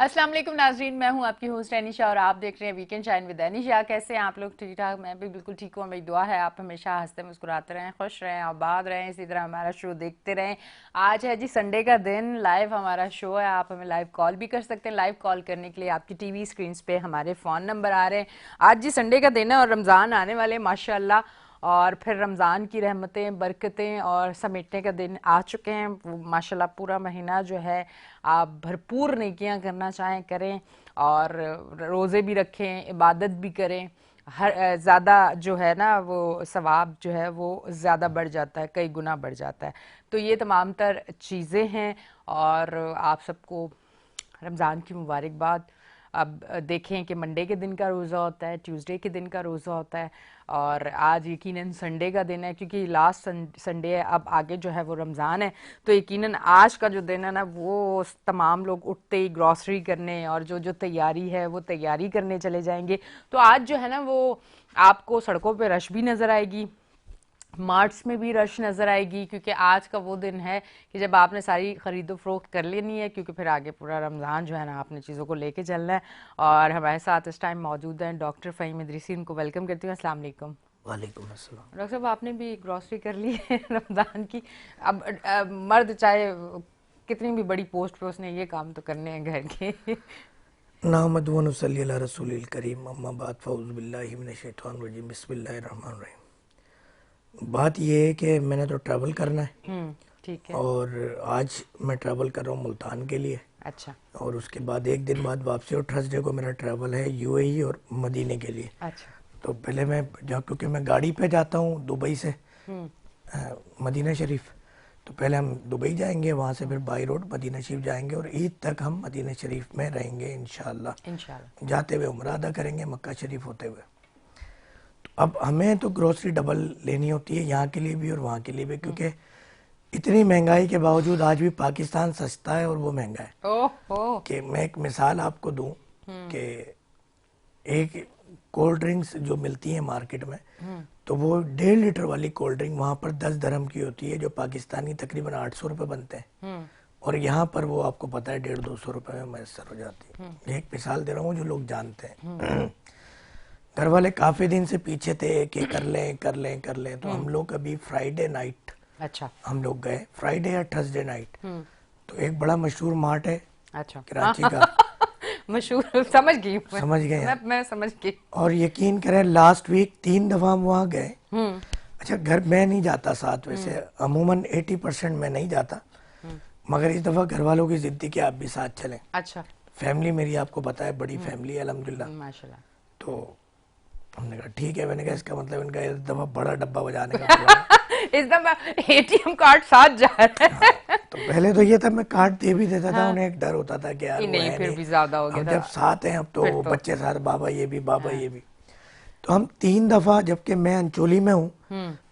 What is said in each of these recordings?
अस्सलाम वालेकुम नाजरीन, मैं हूं आपकी होस्ट एनिशा और आप देख रहे हैं वीकेंड शाइन विद एनिशा। कैसे हैं आप लोग? ठीक ठाक? मैं भी बिल्कुल ठीक हूँ। मेरी दुआ है आप हमेशा हंसते मुस्कुराते रहें, खुश रहें, आबाद रहें, इसी तरह हमारा शो देखते रहें। आज है जी संडे का दिन, लाइव हमारा शो है। आप हमें लाइव कॉल भी कर सकते हैं। लाइव कॉल करने के लिए आपकी टीवी स्क्रीन पे हमारे फ़ोन नंबर आ रहे हैं। आज जी संडे का दिन है और रमज़ान आने वाले माशाल्लाह, और फिर रमज़ान की रहमतें बरकतें और समेटने का दिन आ चुके हैं। माशाल्लाह पूरा महीना जो है आप भरपूर नेकियां करना चाहें करें, और रोज़े भी रखें, इबादत भी करें। हर ज़्यादा जो है ना वो सवाब जो है वो ज़्यादा बढ़ जाता है, कई गुना बढ़ जाता है। तो ये तमाम तर चीज़ें हैं और आप सबको रमज़ान की मुबारकबाद। अब देखें कि मंडे के दिन का रोज़ा होता है, ट्यूसडे के दिन का रोज़ा होता है, और आज यकीनन संडे का दिन है क्योंकि लास्ट संडे है। अब आगे जो है वो रमज़ान है, तो यकीनन आज का जो दिन है ना वो तमाम लोग उठते ही ग्रॉसरी करने और जो जो तैयारी है वो तैयारी करने चले जाएंगे। तो आज जो है ना वो आपको सड़कों पे रश भी नज़र आएगी, मार्ट्स में भी रश नज़र आएगी, क्योंकि आज का वो दिन है कि जब आपने सारी खरीदो फरोख्त कर लेनी है, क्योंकि फिर आगे पूरा रमज़ान जो है ना आपने चीज़ों को लेके चलना है। और हमारे साथ इस टाइम मौजूद हैं डॉक्टर फ़हीम इदरीसी, उनको वेलकम करती हूँ। अस्सलाम वालेकुम। वालेकुम अस्सलाम। डॉक्टर साहब, आपने भी ग्रॉसरी कर ली है रमज़ान की? अब मर्द चाहे कितनी भी बड़ी पोस्ट पे, उसने ये काम तो करने हैं घर के। नहमदुहु व नसल्ली अला रसूलिल करीम अम्मा बाद फ़ऊज़ु बिल्लाहि मिनश शैतानिर रजीम बिस्मिल्लाहिर रहमानिर रहीम। बात ये है कि मैंने तो ट्रैवल करना है ठीक है। और आज मैं ट्रैवल कर रहा हूँ मुल्तान के लिए, अच्छा और उसके बाद एक दिन बाद वापसी, और थर्सडे को मेरा ट्रैवल है यूएई और मदीने के लिए। अच्छा। तो पहले मैं क्योंकि मैं गाड़ी पे जाता हूँ दुबई से मदीना शरीफ, तो पहले हम दुबई जाएंगे, वहाँ से फिर बाई रोड मदीना शरीफ जाएंगे और ईद तक हम मदीना शरीफ में रहेंगे इंशाल्लाह। इंशाल्लाह। जाते हुए उम्रा अदा करेंगे मक्का शरीफ होते हुए। तो अब हमें तो ग्रोसरी डबल लेनी होती है, यहाँ के लिए भी और वहाँ के लिए भी, क्योंकि इतनी महंगाई के बावजूद आज भी पाकिस्तान सस्ता है और वो महंगा है। ओह। कि मैं एक मिसाल आपको दूं कि एक कोल्ड ड्रिंक्स जो मिलती है मार्केट में, तो वो 1.5 लीटर वाली कोल्ड ड्रिंक वहाँ पर 10 दरहम की होती है, जो पाकिस्तानी तकरीबन 800 रुपये बनते हैं, और यहाँ पर वो आपको पता है 150-200 रुपये में मैसर हो जाती है। एक मिसाल दे रहा हूँ जो लोग जानते हैं। घर वाले काफ़ी दिन से पीछे थे कि कर लें कर लें कर लें, तो हम लोग अभी फ्राइडे नाइट अच्छा। हम लोग गए, फ्राइडे या थर्सडे नाइट। तो एक बड़ा मशहूर मार्ट है अच्छा। कराची का, मशहूर समझ गई मैं। समझ गए मैं आप। मैं समझ गई। और यकीन करें लास्ट वीक 3 दफ़ा हम वहाँ गए। अच्छा, घर मैं नहीं जाता साथ, वैसे अमूमन 80% मैं नहीं जाता, मगर इस दफ़ा घर वालों की जिद थी कि आप भी साथ चलें। अच्छा। फैमिली मेरी आपको पता है बड़ी फैमिली है अल्हम्दुलिल्लाह। माशाल्लाह। तो हमने कहा ठीक है, मैंने कहा इसका मतलब इनका इस दफ़ा बड़ा डब्बा बजाने का प्लान। इस दफा एटीएम कार्ड साथ जा रहा हाँ, है। तो पहले तो ये था मैं कार्ड दे भी देता था, हाँ। उन्हें एक डर होता था कि यार ये वो नहीं, है फिर नहीं, भी ज्यादा हो गया अब जब था। साथ हैं अब तो फिर तो बच्चे साथ, बाबा ये भी बाबा हाँ। ये भी। तो हम 3 दफ़ा, जबकि मैं अंचोली में हूँ,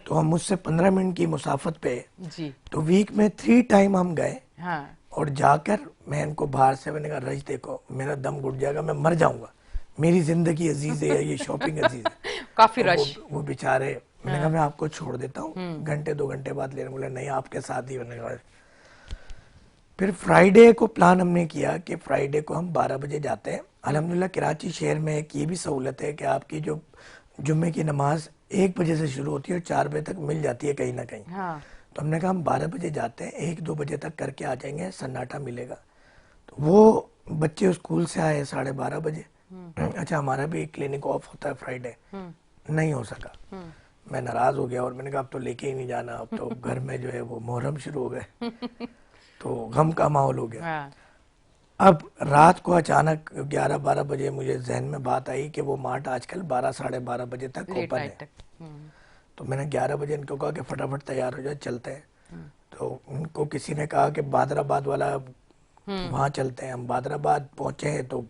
तो हम मुझसे 15 मिनट की मुसाफत पे, जी। तो वीक में 3 टाइम हम गए। हाँ। और जाकर मैं इनको बाहर से मैंने कहा रज देखो मेरा दम घुट जाएगा, मैं मर जाऊंगा, मेरी ज़िंदगी अजीज़ है, ये शॉपिंग अजीज़ है। काफी और रश। वो बेचारे, मैंने कहा हाँ। मैं आपको छोड़ देता हूँ घंटे 2 घंटे बाद लेने, बोले नहीं आपके साथ ही। मैंने कहा फिर फ्राइडे को प्लान हमने किया कि फ्राइडे को हम 12 बजे जाते हैं। अल्हम्दुलिल्लाह कराची शहर में एक ये भी सहूलत है कि आपकी जो जुम्मे की नमाज 1 बजे से शुरू होती है और 4 बजे तक मिल जाती है कहीं ना कहीं। हाँ। तो हमने कहा हम 12 बजे जाते हैं, 1-2 बजे तक करके आ जाएंगे, सन्नाटा मिलेगा। तो वो बच्चे स्कूल से आए 12:30 बजे। अच्छा, हमारा भी क्लिनिक ऑफ होता है फ्राइडे, नहीं हो सका। मैं नाराज़ हो गया और मैंने कहा अब तो लेके ही नहीं जाना, अब तो घर में जो है वो मुहर्रम शुरू हो गए, तो गम का माहौल हो गया। हाँ। अब रात को अचानक 11-12 बजे मुझे जहन में बात आई कि वो मार्ट आजकल 12-12:30 बजे तक लेट ओपन है। नाइट तक। तो मैंने 11 बजे इनको कहा कि फटाफट तैयार हो जाए चलते हैं। तो उनको किसी ने कहा कि बादराबाद वाला वहाँ चलते हैं। हम बादराबाद पहुँचे हैं तो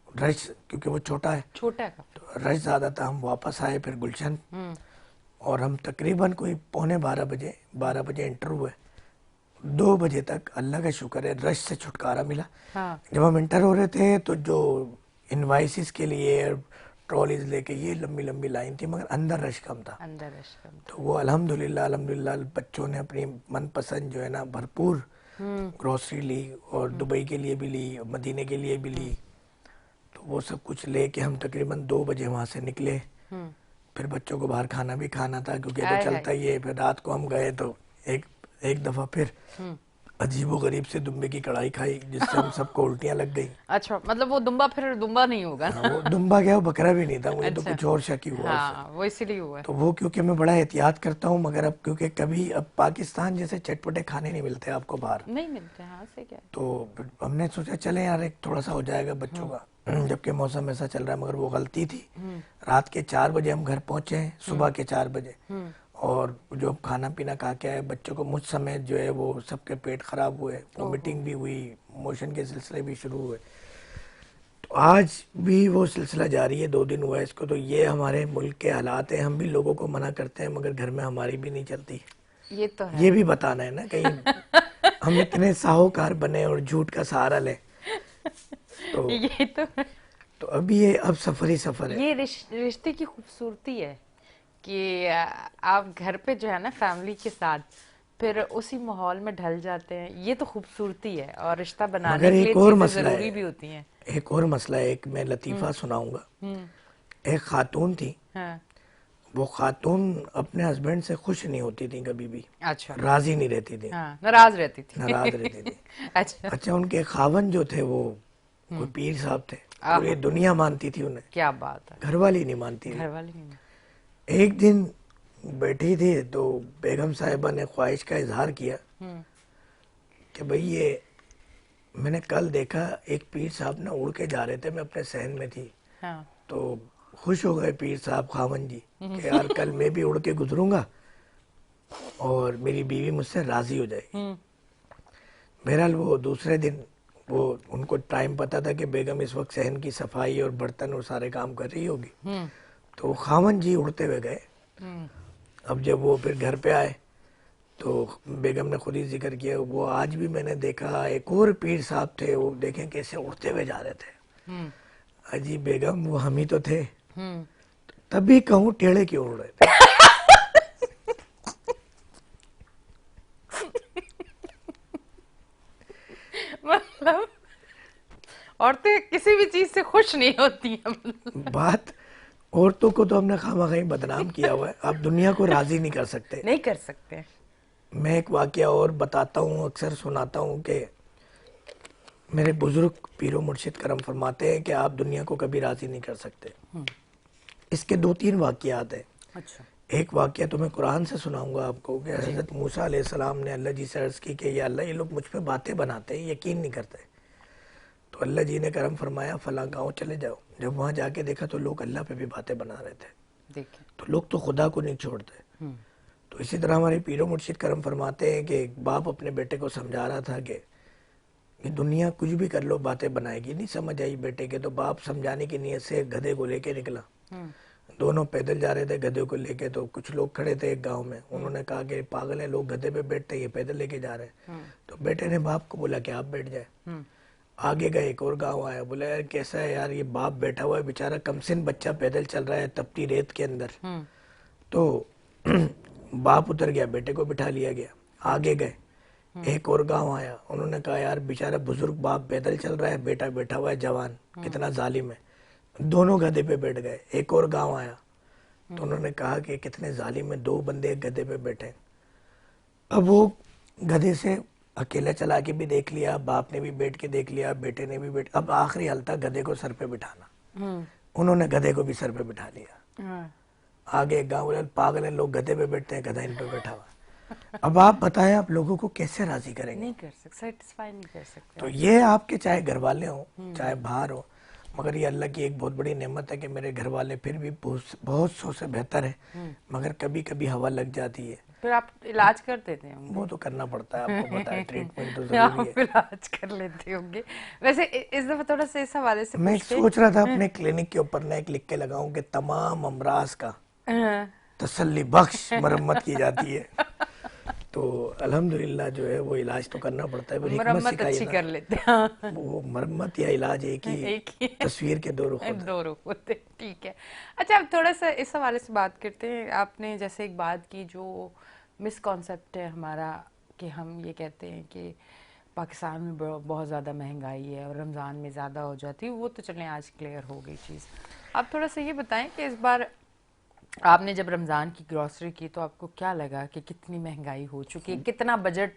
रश, क्योंकि वो छोटा है छोटा का। तो रश ज़्यादा था। हम वापस आए फिर गुलशन, और हम तकरीबन कोई 11:45 बजे 12 बजे एंटर हुए। 2 बजे तक अल्लाह का शुक्र है रश से छुटकारा मिला। हाँ। जब हम इंटर हो रहे थे तो जो इनवाइसिस के लिए ट्रॉलीज लेके ये लंबी लंबी लाइन थी, मगर अंदर रश कम था। अंदर रश कम था। तो वो अल्हम्दुलिल्लाह अल्हम्दुलिल्लाह बच्चों ने अपनी मनपसंद जो है ना भरपूर ग्रोसरी ली और दुबई के लिए भी ली, मदीने के लिए भी ली। तो वो सब कुछ लेके हम तकरीबन 2 बजे वहाँ से निकले। फिर बच्चों को बाहर खाना भी खाना था क्योंकि ये तो आय चलता हाय। ही है। फिर रात को हम गए तो एक एक दफ़ा फिर अजीबो गरीब से दुम्बे की कढ़ाई खाई जिससे हम सबको उल्टियाँ लग गई। अच्छा, मतलब वो दुम्बा फिर दुम्बा नहीं होगा हाँ, ना? वो दुम्बा क्या, वो बकरा भी नहीं था, मुझे तो अच्छा। कुछ और शक ही हुआ उससे। हाँ, वो इसीलिए हुआ है। तो वो क्योंकि मैं बड़ा एहतियात करता हूँ, मगर अब क्योंकि कभी अब पाकिस्तान जैसे चटपटे खाने नहीं मिलते आपको बाहर, नहीं मिलते, हाँ से क्या है। तो फिर हमने सोचा चले यार एक थोड़ा सा हो जाएगा बच्चों का, जबकि मौसम ऐसा चल रहा है। मगर वो गलती थी। रात के 4 बजे हम घर पहुंचे हैं, सुबह के 4 बजे। और जो खाना पीना खा के आए बच्चों को, मुझ समय जो है वो सबके पेट खराब हुए, ओहो। वोमिटिंग भी हुई, मोशन के सिलसिले भी शुरू हुए। तो आज भी वो सिलसिला जारी है, 2 दिन हुआ है इसको। तो ये हमारे मुल्क के हालात हैं, हम भी लोगों को मना करते हैं मगर घर में हमारी भी नहीं चलती। ये तो है। ये भी बताना है ना, कहीं हम इतने साहूकार बने और झूठ का सहारा लें। तो ये तो है। तो अभी ये अब सफर ही सफर है। ये रिश्ते की खूबसूरती है कि आप घर पे जो है ना फैमिली के साथ फिर उसी माहौल में ढल जाते हैं। ये तो खूबसूरती है, और रिश्ता बनाने मगर के लिए एक और चीजें मसला जरूरी है, भी होती हैं। एक और मसला है, एक मैं लतीफ़ा सुनाऊंगा। एक खातून थी, हाँ। वो खातून अपने हस्बैंड से खुश नहीं होती थी कभी भी, अच्छा। राजी नहीं रहती थी, हाँ, नाराज रहती नाराज रहती थी। थी। अच्छा। अच्छा, उनके खावन जो थे वो कोई पीर साहब थे, पूरी आहो, दुनिया मानती थी उन्हें, क्या बात है। घर वाली नहीं मानती थी। घर वाले नहीं। एक दिन बैठी थी तो बेगम साहिबा ने ख्वाहिश का इजहार किया कि भाई ये मैंने कल देखा एक पीर साहब ना उड़ के जा रहे थे, मैं अपने सहन में थी। हाँ। तो खुश हो गए पीर साहब खावन जी कि यार कल मैं भी उड़ के गुजरूंगा और मेरी बीवी मुझसे राजी हो जाएगी। बहरहाल वो दूसरे दिन, वो उनको टाइम पता था कि बेगम इस वक्त सहन की सफाई और बर्तन और सारे काम कर रही होगी। तो वो खावन जी उड़ते हुए गए। अब जब वो फिर घर पे आए तो बेगम ने खुद ही जिक्र किया, वो आज भी मैंने देखा एक और पीर साहब थे, वो देखें कैसे उड़ते हुए जा रहे थे। अजी बेगम, वो हम ही तो थे, तभी कहूँ टेढ़े क्यों उड़ रहे थे। मतलब औरतें किसी भी चीज से खुश नहीं होती हैं। बात औरतों को तो हमने खामा खाई बदनाम किया हुआ है, आप दुनिया को राजी नहीं कर सकते। नहीं कर सकते। मैं एक वाकया और बताता हूँ, अक्सर सुनाता हूँ कि मेरे बुजुर्ग पीरो मुर्शिद करम फरमाते हैं कि आप दुनिया को कभी राजी नहीं कर सकते। इसके 2-3 वाकयात हैं। अच्छा। एक वाकया तो मैं कुरान से सुनाऊंगा आपको कि हज़रत मूसा अलैहिस्सलाम ने अल्लाह जी से अर्ज़ की कि या अल्लाह, ये लोग मुझ पे बातें बनाते हैं, यकीन नहीं करते। तो अल्लाह जी ने करम फरमाया फलां गाँव चले जाओ। जब वहाँ जाके देखा तो लोग अल्लाह पे भी बातें बना रहे थे। देखिए। तो लोग तो खुदा को नहीं छोड़ते। तो इसी तरह हमारे पीरो मुर्शिद करम फरमाते हैं कि एक बाप अपने बेटे को समझा रहा था कि ये दुनिया कुछ भी कर लो बातें बनाएगी। नहीं समझ आई बेटे के, तो बाप समझाने की नीयत से गधे को लेके निकला। दोनों पैदल जा रहे थे गधे को लेके। तो कुछ लोग खड़े थे एक गांव में, उन्होंने कहा कि पागल है, लोग गधे पे बैठते हैं, ये पैदल लेके जा रहे हैं। तो बेटे ने बाप को बोला कि आप बैठ जाए। आगे गए, एक और गांव आया, बोला यार कैसा है यार, ये बाप बैठा हुआ है बेचारा, कमसिन बच्चा पैदल चल रहा है तपती रेत के अंदर। तो बाप उतर गया, बेटे को बिठा लिया गया। आगे गए, एक और गांव आया, उन्होंने कहा यार बेचारा बुजुर्ग बाप पैदल चल रहा है, बेटा बैठा हुआ है जवान, कितना जालिम है। दोनों गधे पे बैठ गए। एक और गांव आया तो उन्होंने कहा कि कितने जालिम है, 2 बंदे एक गधे पे बैठे। अब वो गधे से अकेला चला के भी देख लिया, बाप ने भी बैठ के देख लिया, बेटे ने भी बैठ, अब आखिरी हाल था गधे को सर पे बिठाना। उन्होंने गधे को भी सर पे बिठा लिया। हाँ। आगे एक गाँव वाले पागल है, लोग गधे पे बैठते हैं, गधा इन पे बैठा हुआ। अब आप बताएं, आप लोगों को कैसे राजी करेंगे। नहीं कर सकते, सेटिस्फाई नहीं कर सकते तो आप। ये आपके चाहे घर वाले हों चाहे बाहर हो, मगर ये अल्लाह की एक बहुत बड़ी नेमत है कि मेरे घर वाले फिर भी बहुत सौ से बेहतर है। मगर कभी कभी हवा लग जाती है। फिर आप इलाज कर देते होंगे। वो तो करना पड़ता है, आपको पता है, ट्रीटमेंट तो जरूरी आप है। इलाज कर लेते होंगे। वैसे इस दफा थोड़ा सा इस हवाले से मैं पूछते। सोच रहा था अपने क्लिनिक के ऊपर ना एक लिख के लगाऊं कि तमाम अमराज का हाँ। तसल्ली बख्श मरम्मत की जाती है। तो अल्हम्दुलिल्लाह जो है वो इलाज तो करना पड़ता है, फिर हिकमत मरम्मत सिखाइए अच्छी ना। कर लेते हैं। हाँ। वो मरम्मत या इलाज एक ही एक ही है। तस्वीर के 2 रुख होते हैं। दो रुख होते हैं, ठीक है। अच्छा, अब थोड़ा सा इस हवाले से बात करते हैं। आपने जैसे एक बात की जो मिसकॉन्सेप्ट है हमारा, कि हम ये कहते हैं कि पाकिस्तान में बहुत ज़्यादा महंगाई है और रमज़ान में ज़्यादा हो जाती है, वो तो चलें आज क्लियर हो गई चीज़। आप थोड़ा सा ये बताएं कि इस बार आपने जब रमज़ान की ग्रॉसरी की तो आपको क्या लगा कि कितनी महंगाई हो चुकी है, कितना बजट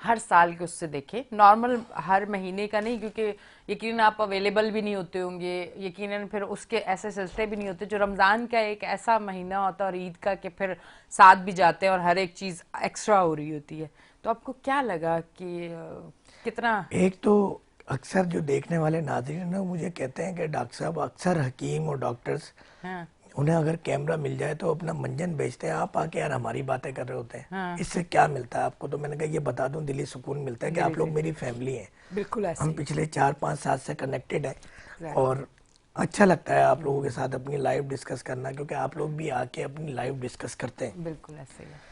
हर साल के उससे देखें, नॉर्मल हर महीने का नहीं, क्योंकि यकीनन आप अवेलेबल भी नहीं होते होंगे, यकीनन फिर उसके ऐसे सिलसिले भी नहीं होते, जो रमज़ान का एक ऐसा महीना होता है और ईद का कि फिर साथ भी जाते हैं और हर एक चीज़ एक्स्ट्रा हो रही होती है। तो आपको क्या लगा कि कितना? एक तो अक्सर जो देखने वाले नाज़रीन हैं ना, मुझे कहते हैं कि डॉक्टर साहब, अक्सर हकीम और डॉक्टर्स, हाँ उन्हें अगर कैमरा मिल जाए तो अपना मंजन बेचते हैं, आप आके यार हमारी बातें कर रहे होते हैं, हाँ, इससे क्या मिलता है आपको? तो मैंने कहा ये बता दूं, दिली सुकून मिलता है कि दिल्ली आप लोग से मेरी फैमिली हैं। बिल्कुल ऐसे हम ही। पिछले 4-5 साल से कनेक्टेड हैं एग्जैक्टली। और अच्छा लगता है आप लोगों के साथ अपनी लाइफ डिस्कस करना, क्योंकि आप लोग भी आके अपनी लाइफ डिस्कस करते हैं। बिल्कुल ऐसे ही है।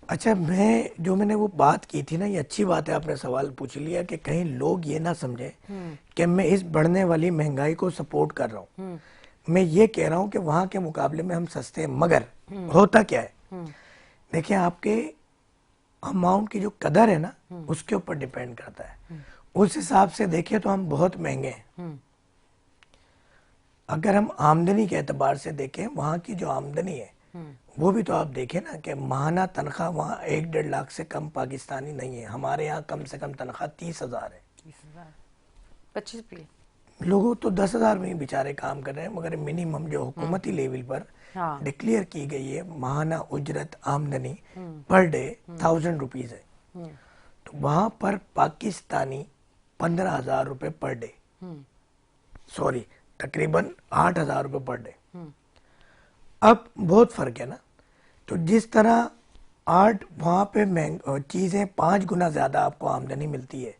अच्छा, मैंने वो बात की थी ना, ये अच्छी बात है आपने सवाल पूछ लिया कि कहीं लोग ये ना समझे कि मैं इस बढ़ने वाली महंगाई को सपोर्ट कर रहा हूँ। मैं ये कह रहा हूँ कि वहाँ के मुकाबले में हम सस्ते हैं, मगर होता क्या है, देखिए आपके अमाउंट की जो कदर है ना, उसके ऊपर डिपेंड करता है। उस हिसाब से देखिए तो हम बहुत महंगे हैं। अगर हम आमदनी के एतबार से देखें, वहाँ की जो आमदनी है वो भी तो आप देखें ना कि माहाना तनख्वाह वहाँ 1-1.5 लाख से कम पाकिस्तानी नहीं है। हमारे यहाँ कम से कम तनख्वाह 30,000 है। 20,000 25 भी है। लोगों तो 10,000 में ही बेचारे काम कर रहे हैं, मगर मिनिमम जो हुकूमती लेवल पर हाँ। डिक्लेयर की गई है माहाना उजरत आमदनी पर डे 1,000 रुपीज है। तो वहां पर पाकिस्तानी 15,000 रुपये पर डे, सॉरी तकरीबन 8,000 रुपये पर डे। अब बहुत फर्क है ना। तो जिस तरह आठ वहां पे महंग चीजें 5 गुना ज्यादा आपको आमदनी मिलती है,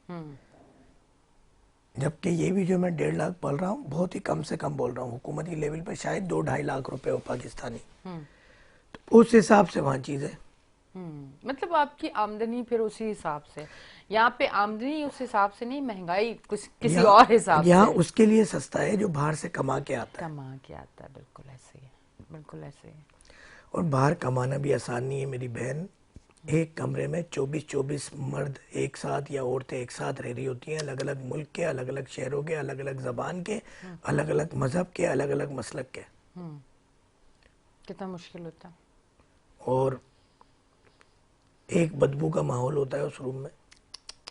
जबकि ये भी जो मैं 1.5 लाख बोल रहा हूँ बहुत ही कम से कम बोल रहा हूँ, हुकूमती लेवल पे शायद 2-2.5 लाख रुपए हो पाकिस्तानी। तो उस हिसाब से वहाँ चीजें, मतलब आपकी आमदनी फिर उसी हिसाब से, यहाँ पे आमदनी उस हिसाब से नहीं, महंगाई कुछ किसी यहाँ और हिसाब यहाँ से उसके लिए सस्ता है जो बाहर से कमा के आता है। कमा के आता है। बिल्कुल ऐसे ही है, बिल्कुल ऐसे ही है। और बाहर कमाना भी आसान नहीं है मेरी बहन। एक कमरे में 24-24 मर्द एक साथ या औरतें एक साथ रह रही होती हैं, अलग अलग मुल्क के, अलग अलग शहरों के, अलग अलग जबान के, अलग अलग मजहब के, अलग अलग मसलक के। कितना मुश्किल होता है। और एक बदबू का माहौल होता है उस रूम में,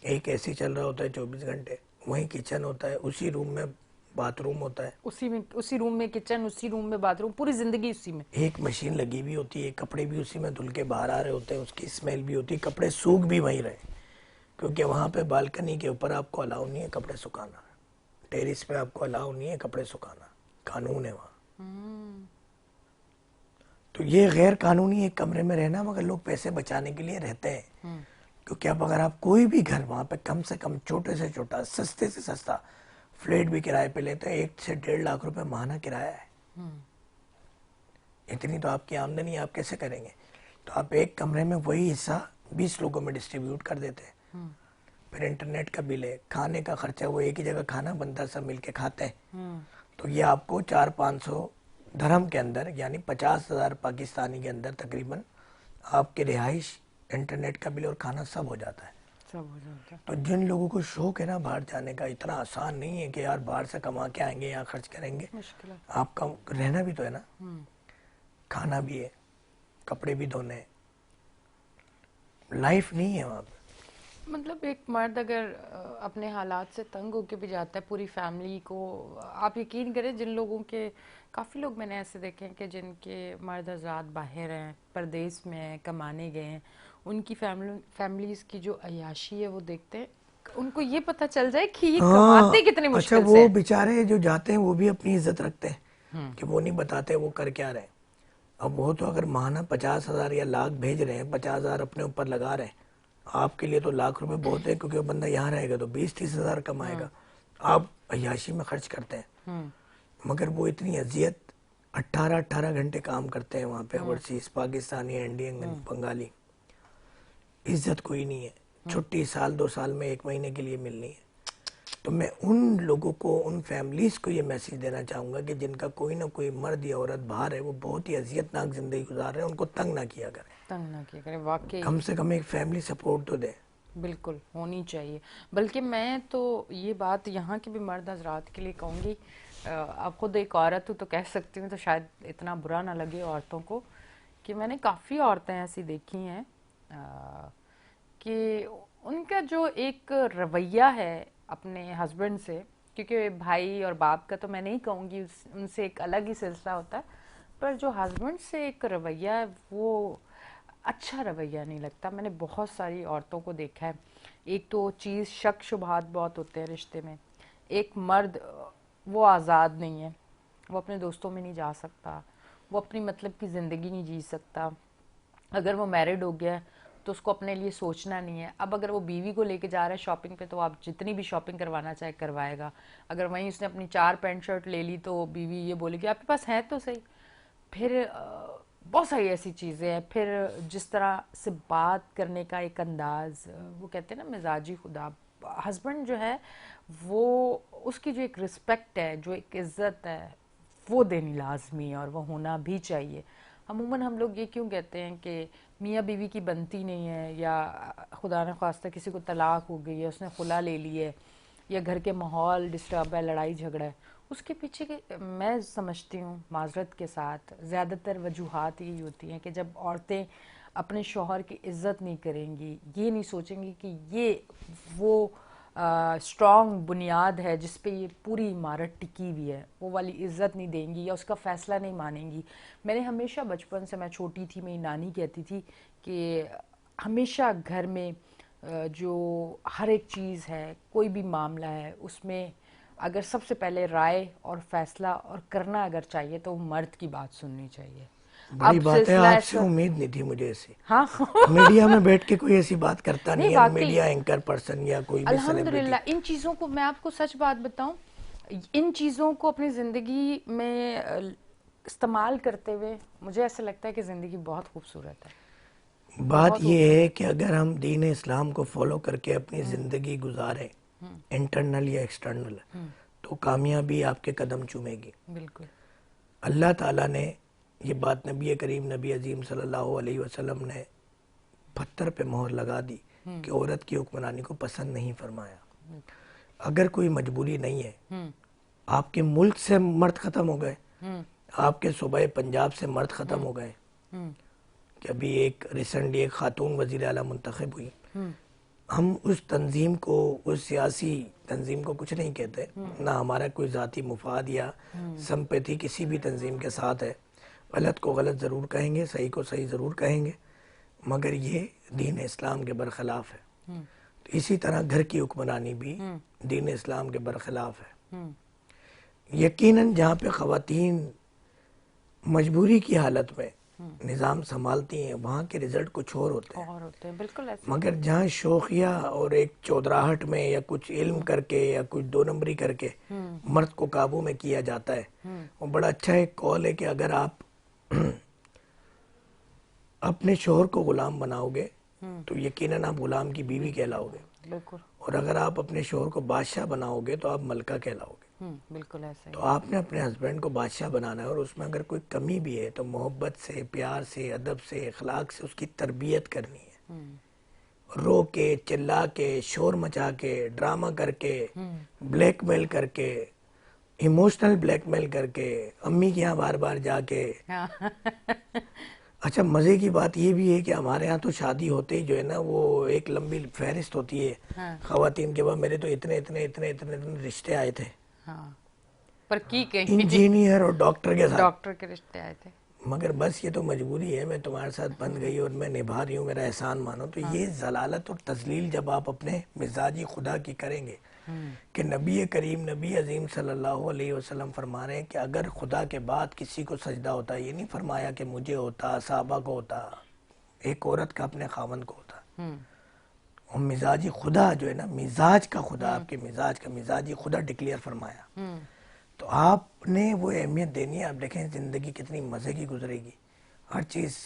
एक एसी चल रहा होता है 24 घंटे, वहीं किचन होता है, उसी रूम में बाथरूम होता है, उसी में, उसी रूम में किचन, उसी रूम में बाथरूम, पूरी जिंदगी उसी में। एक मशीन लगी हुई होती है, कपड़े भी उसी में धुल के बाहर आ रहे होते हैं, उसकी स्मेल भी होती है, कपड़े सूख भी वहीं रहे, क्योंकि वहाँ पे बालकनी के ऊपर आपको अलाउ नहीं है कपड़े सुखाना, टेरिस पे आपको अलाउ नहीं है कपड़े सुखाना, कानून है वहाँ। तो ये गैर कानूनी एक कमरे में रहना, मगर लोग पैसे बचाने के लिए रहते हैं। क्योंकि अब अगर आप कोई भी घर वहाँ पे कम से कम छोटे से छोटा, सस्ते से सस्ता फ्लैट भी किराए पे लेते हैं, 1 से 1.5 लाख रुपए माहाना किराया है। इतनी तो आपकी आमदनी है, आप कैसे करेंगे? तो आप एक कमरे में वही हिस्सा 20 लोगों में डिस्ट्रीब्यूट कर देते हैं। फिर इंटरनेट का बिल है, खाने का खर्चा, वो एक ही जगह खाना बनता, सब मिलके खाते हैं। तो ये आपको 400-500 धर्म के अंदर, यानी 50,000 पाकिस्तानी के अंदर तकरीबन आपके रिहाइश, इंटरनेट का बिल और खाना सब हो जाता है। सब हो जाता है। तो जिन लोगों को शौक है ना बाहर जाने का, इतना आसान नहीं है कि यार बाहर से कमा के आएंगे यहाँ खर्च करेंगे। मुश्किल है। आपका रहना भी तो है ना, खाना भी है, कपड़े भी धोने हैं, लाइफ नहीं है वहाँ पे। मतलब एक मर्द अगर अपने हालात से तंग होके भी जाता है, पूरी फैमिली को, आप यकीन करें जिन लोगों के, काफ़ी लोग मैंने ऐसे देखे हैं कि जिनके मर्द हज़रात बाहर हैं, परदेश में हैं, कमाने गए हैं, उनकी फैमिलीज़ की जो अय्याशी है वो देखते हैं, उनको ये पता चल जाए कि ये कमाते कितनी अच्छा, मुश्किल से वो हैं। बेचारे जो जाते हैं वो भी अपनी इज्जत रखते हैं कि वो नहीं बताते वो कर क्या रहे हैं। अब वो तो अगर माहाना 50,000 या लाख भेज रहे हैं, 50,000 अपने ऊपर लगा रहे हैं, आपके लिए तो लाख रुपए बहुत है, क्योंकि वो बंदा यहाँ रहेगा तो 20-30 हज़ार कमाएगा, आप अय्याशी में खर्च करते हैं। मगर वो इतनी अजियत, 18-18 घंटे काम करते हैं वहाँ पे ओवरसीज, पाकिस्तानी, इंडियन, बंगाली, इज्जत कोई नहीं है। छुट्टी साल 2 साल में 1 महीने के लिए मिलनी है। तो मैं उन लोगों को, उन फैमिलीज को ये मैसेज देना चाहूँगा कि जिनका कोई ना कोई मर्द या औरत बाहर है, वो बहुत ही अजियतनाक ज़िंदगी गुजार रहे हैं, उनको तंग ना किया करें, तंग ना किया करें, वाकई। कम से कम एक फैमिली सपोर्ट तो दे। बिल्कुल होनी चाहिए। बल्कि मैं तो ये बात यहाँ के भी मर्द हजरात के लिए कहूँगी, अब खुद एक औरत हूँ तो कह सकती हूँ, तो शायद इतना बुरा ना लगे औरतों को, कि मैंने काफ़ी औरतें ऐसी देखी हैं कि उनका जो एक रवैया है अपने हस्बैंड से, क्योंकि भाई और बाप का तो मैं नहीं कहूँगी, उनसे एक अलग ही सिलसिला होता है, पर जो हस्बैंड से एक रवैया है वो अच्छा रवैया नहीं लगता। मैंने बहुत सारी औरतों को देखा है। एक तो चीज़ शक शुबहात बहुत होते हैं रिश्ते में। एक मर्द वो आज़ाद नहीं है, वो अपने दोस्तों में नहीं जा सकता, वो अपनी मतलब की ज़िंदगी नहीं जी सकता। अगर वो मैरिड हो गया है तो उसको अपने लिए सोचना नहीं है। अब अगर वो बीवी को लेके जा रहा है शॉपिंग पे तो आप जितनी भी शॉपिंग करवाना चाहे करवाएगा। अगर वहीं उसने अपनी 4 पैंट शर्ट ले ली तो बीवी ये बोलेगी आपके पास है तो सही। फिर बहुत सारी ऐसी चीज़ें हैं। फिर जिस तरह से बात करने का एक अंदाज, वो कहते हैं ना मिजाजी खुदा, हस्बैंड जो है वो, उसकी जो एक रिस्पेक्ट है, जो एक इज्जत है, वो देनी लाजमी है और वो होना भी चाहिए। अमूमन हम लोग ये क्यों कहते हैं कि मियाँ बीवी की बनती नहीं है, या खुदा न खास्ता किसी को तलाक हो गई है, उसने खुला ले ली है, या घर के माहौल डिस्टर्ब है, लड़ाई झगड़ा है, उसके पीछे के मैं समझती हूँ माजरत के साथ ज़्यादातर वजूहात यही होती हैं कि जब औरतें अपने शौहर की इज़्ज़त नहीं करेंगी, ये नहीं सोचेंगी कि ये वो स्ट्रॉन्ग बुनियाद है जिस पे ये पूरी इमारत टिकी हुई है, वो वाली इज़्ज़त नहीं देंगी या उसका फ़ैसला नहीं मानेंगी। मैंने हमेशा बचपन से, मैं छोटी थी, मेरी नानी कहती थी कि हमेशा घर में जो हर एक चीज़ है, कोई भी मामला है, उसमें अगर सबसे पहले राय और फैसला और करना अगर चाहिए तो मर्द की बात सुननी चाहिए। बड़ी अब बात है, सिलसिला आपसे ऐसा, उम्मीद नहीं थी मुझे ऐसी। हाँ मीडिया में बैठ के कोई ऐसी बात करता नहीं नहीं है, वाकई, मीडिया एंकर पर्सन या कोई भी सेलिब्रिटी। अल्हम्दुलिल्लाह इन चीज़ों को, मैं आपको सच बात बताऊं, इन चीज़ों को अपनी ज़िंदगी में इस्तेमाल करते हुए मुझे ऐसा लगता है कि ज़िंदगी बहुत खूबसूरत है, बात बहुत यह है खूबसूरत कि अगर हम दीन इस्लाम को फॉलो करके अपनी ज़िंदगी गुजारें, इंटरनल या एक्सटर्नल, तो कामयाबी आपके कदम चूमेगी। है। बिल्कुल। अल्लाह ताला ने ये बात नबी करीम नबी अजीम सल्लल्लाहु अलैहि वसल्लम ने पत्थर पे मोहर लगा दी कि औरत की हुक्मरानी को पसंद नहीं फरमाया। अगर कोई मजबूरी नहीं है, आपके मुल्क से मर्द ख़त्म हो गए, आपके सूबे पंजाब से मर्द ख़त्म हो गए, कि अभी एक रिसेंटली एक खातून वज़ीर आला मुंतखब हुई, हम उस तंजीम को, उस सियासी तंजीम को कुछ नहीं कहते, ना हमारा कोई ज़ाती मुफाद या संपत्ति किसी भी तंजीम के साथ है। गलत को गलत ज़रूर कहेंगे, सही को सही ज़रूर कहेंगे, मगर ये दीन इस्लाम के बरखिलाफ़ है। तो इसी तरह घर की हुक्मरानी भी दीन इस्लाम के बरखिलाफ़ है। यकीनन जहाँ पे ख़वातीन मजबूरी की हालत में निज़ाम संभालती हैं, वहाँ के रिज़ल्ट कुछ और होते हैं। और होते हैं, बिल्कुल ऐसे। मगर जहाँ शौकिया और एक चौधराहट में या कुछ इल्म करके या कुछ दो नंबरी करके मर्द को काबू में किया जाता है, वो बड़ा अच्छा एक कॉल है कि अगर आप अपने शोहर को गुलाम बनाओगे तो यकीनन आप गुलाम की बीवी कहलाओगे, बिल्कुल। और अगर आप अपने शोहर को बादशाह बनाओगे तो आप मलका कहलाओगे। बिल्कुल ऐसे तो ही। आपने अपने हस्बैंड को बादशाह बनाना है, और उसमें अगर कोई कमी भी है तो मोहब्बत से, प्यार से, अदब से, अखलाक से उसकी तरबियत करनी है। रो के, चिल्ला के, शोर मचा के, ड्रामा करके, ब्लैकमेल करके, इमोशनल ब्लैकमेल करके, अम्मी के यहाँ बार बार जाके। हाँ अच्छा, मज़े की बात ये भी है कि हमारे यहाँ तो शादी होते ही जो है ना, वो एक लंबी फहरिस्त होती है हाँ खवातीन के। बाद मेरे तो इतने इतने इतने इतने इतने रिश्ते आए थे, हाँ, पर की कहीं इंजीनियर और डॉक्टर के साथ। डॉक्टर के रिश्ते आए थे। मगर बस ये तो मजबूरी है, मैं तुम्हारे साथ बंध गई और मैं निभा रही हूँ, मेरा एहसान मानो। तो ये जलालत और तजलील जब आप अपने मिजाजी खुदा की करेंगे, कि नबी करीम नबी अजीम सल्लल्लाहु अलैहि वसल्लम फरमा रहे हैं कि अगर खुदा के बाद किसी को सजदा होता, ये नहीं फरमाया कि मुझे होता, साहबा को होता, एक औरत का अपने खावन को होता। और मिजाजी खुदा जो है ना, मिजाज का खुदा, आपके मिजाज का मिजाजी खुदा डिक्लेयर फरमाया। तो आपने वो अहमियत देनी है। आप देखें ज़िंदगी कितनी मज़े की गुजरेगी, हर चीज़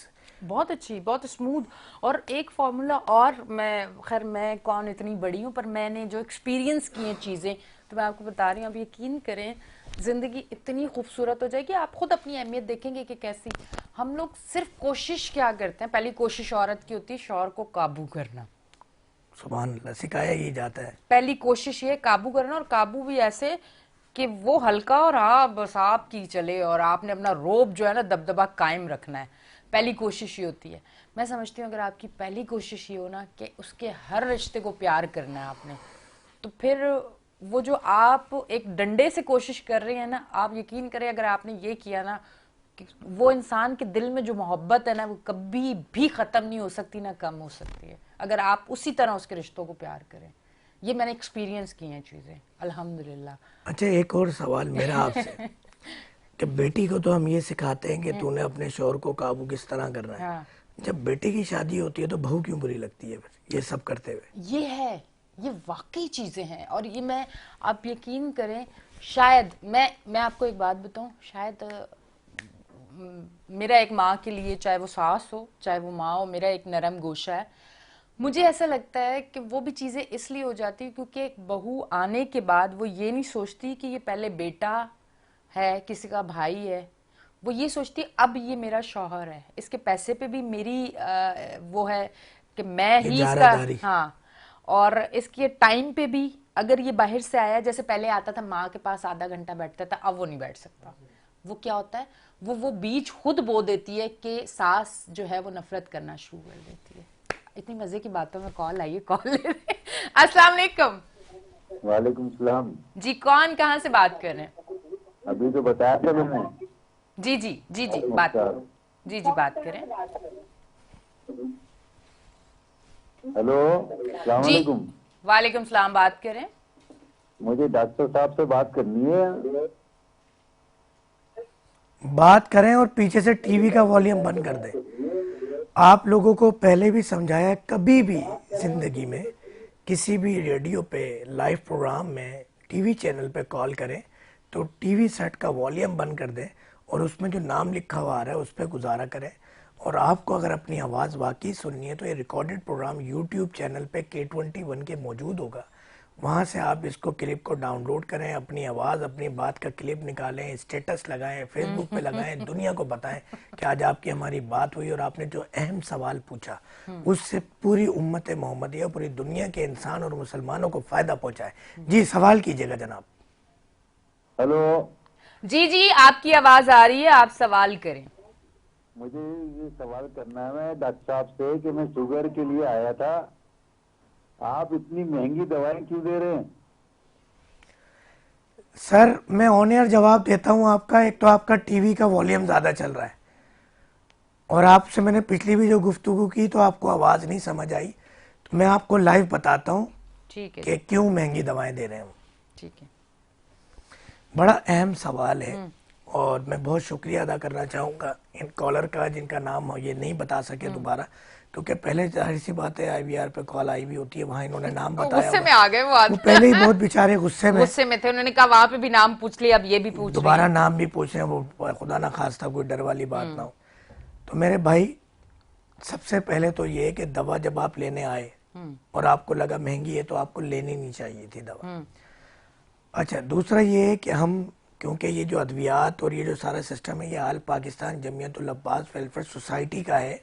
बहुत अच्छी, बहुत स्मूथ। और एक फार्मूला और, मैं खैर मैं कौन इतनी बड़ी हूँ, पर मैंने जो एक्सपीरियंस की हैं चीज़ें तो मैं आपको बता रही हूँ। अब यकीन करें, ज़िंदगी इतनी खूबसूरत हो जाएगी, आप खुद अपनी अहमियत देखेंगे कि कैसी। हम लोग सिर्फ कोशिश क्या करते हैं, पहली कोशिश औरत की होती है शौहर को काबू करना, सुभान अल्लाह, सिखाया ही जाता है। पहली कोशिश ये काबू करना, और काबू भी ऐसे कि वो हल्का और हाँ बस आपकी चले, और आपने अपना रोब जो है ना दबदबा कायम रखना है। पहली कोशिश ये होती है। मैं समझती हूँ अगर आपकी पहली कोशिश ये हो ना कि उसके हर रिश्ते को प्यार करना है आपने, तो फिर वो जो आप एक डंडे से कोशिश कर रहे हैं ना, आप यकीन करें अगर आपने ये किया ना कि वो इंसान के दिल में जो मोहब्बत है ना वो कभी भी ख़त्म नहीं हो सकती, ना कम हो सकती है, अगर आप उसी तरह उसके रिश्तों को प्यार करें। ये मैंने एक्सपीरियंस की हैं चीज़ें, अल्हम्दुलिल्लाह। अच्छा, एक और सवाल मेरा आपसे कि बेटी को तो हम ये सिखाते हैं कि तूने अपने शौहर को काबू किस तरह करना है, हाँ, जब बेटे की शादी होती है तो बहू क्यों बुरी लगती है फिर ये सब करते हुए? ये है, ये वाकई चीज़ें हैं। और ये मैं, आप यकीन करें, शायद मैं आपको एक बात बताऊं, शायद मेरा एक माँ के लिए, चाहे वो सास हो चाहे वो माँ हो, मेरा एक नरम गोशा है। मुझे ऐसा लगता है कि वो भी चीज़ें इसलिए हो जाती है क्योंकि एक बहू आने के बाद वो ये नहीं सोचती कि ये पहले बेटा है, किसी का भाई है। वो ये सोचती अब ये मेरा शौहर है, इसके पैसे पे भी मेरी वो है कि मैं ही इसका, इजारादारी। हाँ, और इसके टाइम पे भी अगर ये बाहर से आया, जैसे पहले आता था माँ के पास आधा घंटा बैठता था, अब वो नहीं बैठ सकता। वो क्या होता है, वो बीज खुद बो देती है कि सास जो है वो नफरत करना शुरू कर देती है। इतनी मजे की बातों में कॉल आई है, कॉल ले रहे हैं। अस्सलाम वालेकुम। वालेकुम सलाम। जी, कौन कहाँ से बात कर रहे हैं? अभी तो बताया था मैंने। जी जी जी जी, बात, नमस्कार। जी जी बात करें। हेलो, अस्सलाम जी, वालेकुम। वालेकुम सलाम, बात करें। मुझे डॉक्टर साहब से बात करनी है। बात करें और पीछे से टीवी का वॉल्यूम बंद कर दें। आप लोगों को पहले भी समझाया है, कभी भी जिंदगी में किसी भी रेडियो पे, लाइव प्रोग्राम में, टीवी चैनल पे कॉल करें तो टीवी सेट का वॉल्यूम बंद कर दें और उसमें जो नाम लिखा हुआ आ रहा है उस पर गुजारा करें। और आपको अगर अपनी आवाज़ वाकई सुननी है तो ये रिकॉर्डेड प्रोग्राम यूट्यूब चैनल पे K21 के मौजूद होगा, वहाँ से आप इसको क्लिप को डाउनलोड करें, अपनी आवाज़, अपनी बात का क्लिप निकालें, स्टेटस लगाएं, फेसबुक पे लगाएं, दुनिया को बताएं कि आज आपकी हमारी बात हुई और आपने जो अहम सवाल पूछा उससे पूरी उम्मत मोहम्मदिया, पूरी दुनिया के इंसान और मुसलमानों को फ़ायदा पहुँचाए। जी, सवाल कीजिएगा जनाब। हेलो, जी जी, आपकी आवाज आ रही है, आप सवाल करें। मुझे ये सवाल करना है मैं डॉक्टर साहब से कि मैं शुगर के लिए आया था। आप इतनी महंगी दवाएं क्यों दे रहे हैं? सर, मैं ऑन एयर जवाब देता हूँ आपका। एक तो आपका टीवी का वॉल्यूम ज़्यादा चल रहा है और आपसे मैंने पिछली भी जो गुफ्तगू की तो आपको आवाज़ नहीं समझ आई, तो मैं आपको लाइव बताता हूँ ठीक है कि जी, क्यों महंगी दवाएं दे रहे हैं। ठीक है। बड़ा अहम सवाल है और मैं बहुत शुक्रिया अदा करना चाहूँगा इन कॉलर का जिनका नाम ये नहीं बता सके दोबारा, क्योंकि पहले जाहिर सी बात है IVR पे कॉल आई भी होती है, वहाँ इन्होंने नाम वो बताया गुस्से हुआ में आ गए, वो वो पहले ही बहुत बेचारे गुस्से में थे, उन्होंने कहा वहां पे भी नाम पूछ लिया, अब ये भी पूछ रही दोबारा हैं। नाम भी पूछ रहे हैं, वो खुदा ना खास्ता कोई डर वाली बात ना हो। तो मेरे भाई, सबसे पहले तो ये कि दवा जब आप लेने आए और आपको लगा महंगी है तो आपको लेनी नहीं चाहिए थी दवा। अच्छा, दूसरा ये है कि हम, क्योंकि ये जो अद्वियात और ये जो सारा सिस्टम है ये हाल पाकिस्तान जमीयतुल अब्बास वेलफेयर सोसाइटी का है,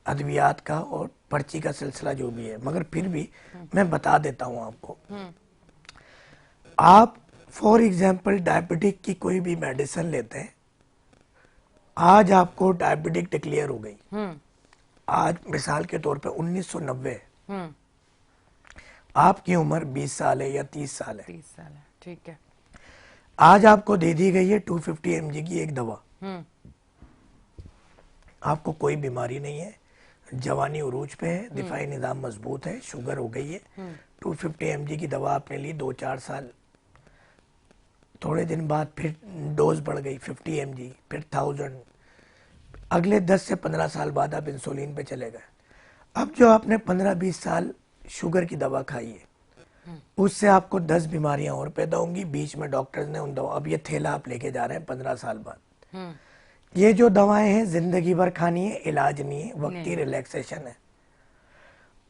अद्वियात का और पर्ची का सिलसिला जो भी है, मगर फिर भी मैं बता देता हूँ आपको। आप फॉर एग्जांपल डायबिटिक की कोई भी मेडिसिन लेते हैं, आज आपको डायबिटिक डिक्लेयर हो गई, आज मिसाल के तौर पे 1990 है, आपकी उम्र 20 साल है या 30 साल है, 30 साल है, ठीक है। आज आपको दे दी गई है 250 mg की एक दवा, आपको कोई बीमारी नहीं है, जवानी उरूज पे है, दिफाई निज़ाम मजबूत है, शुगर हो गई है, 250 mg की दवा आपने ली 2-4 साल, थोड़े दिन बाद फिर डोज बढ़ गई 50 mg, फिर 1000, अगले 10 से 15 साल बाद आप इंसुलिन पे चले गए। अब जो आपने 15-20 साल शुगर की दवा खाई है उससे आपको 10 बीमारियां और पैदा होंगी, बीच में डॉक्टर्स ने उन दवा, अब ये थैला आप लेके जा रहे हैं 15 साल बाद। ये जो दवाएं हैं जिंदगी भर खानी है, इलाज नहीं है, वक्ती रिलैक्सेशन है।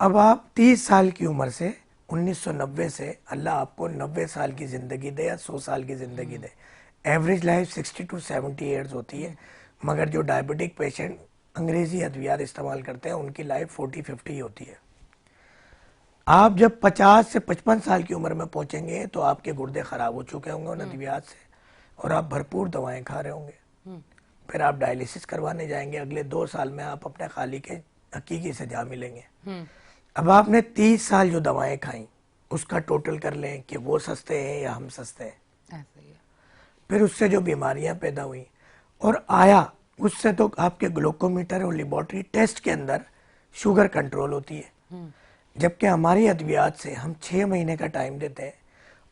अब आप 30 साल की उम्र से 1990 से अल्लाह आपको 90 साल की ज़िंदगी दे या 100 साल की ज़िंदगी दे, एवरेज लाइफ 60 to 70 ईयर्स होती है, मगर जो डायबिटिक पेशेंट अंग्रेज़ी अद्वियात इस्तेमाल करते हैं उनकी लाइफ 40-50 होती है। आप जब 50 से 55 साल की उम्र में पहुंचेंगे तो आपके गुर्दे खराब हो चुके होंगे उन अद्वियात से, और आप भरपूर दवाएं खा रहे होंगे। फिर आप डायलिसिस करवाने जाएंगे, अगले 2 साल में आप अपने खाली के हकीकी से जा मिलेंगे। अब आपने 30 साल जो दवाएं खाई उसका टोटल कर लें कि वो सस्ते हैं या हम सस्ते हैं। ऐसे ही है। फिर उससे जो बीमारियां पैदा हुई और आया, उससे तो आपके ग्लूकोमीटर और लेबोरेटरी टेस्ट के अंदर शुगर कंट्रोल होती है, जबकि हमारी अद्वियात से हम 6 महीने का टाइम देते हैं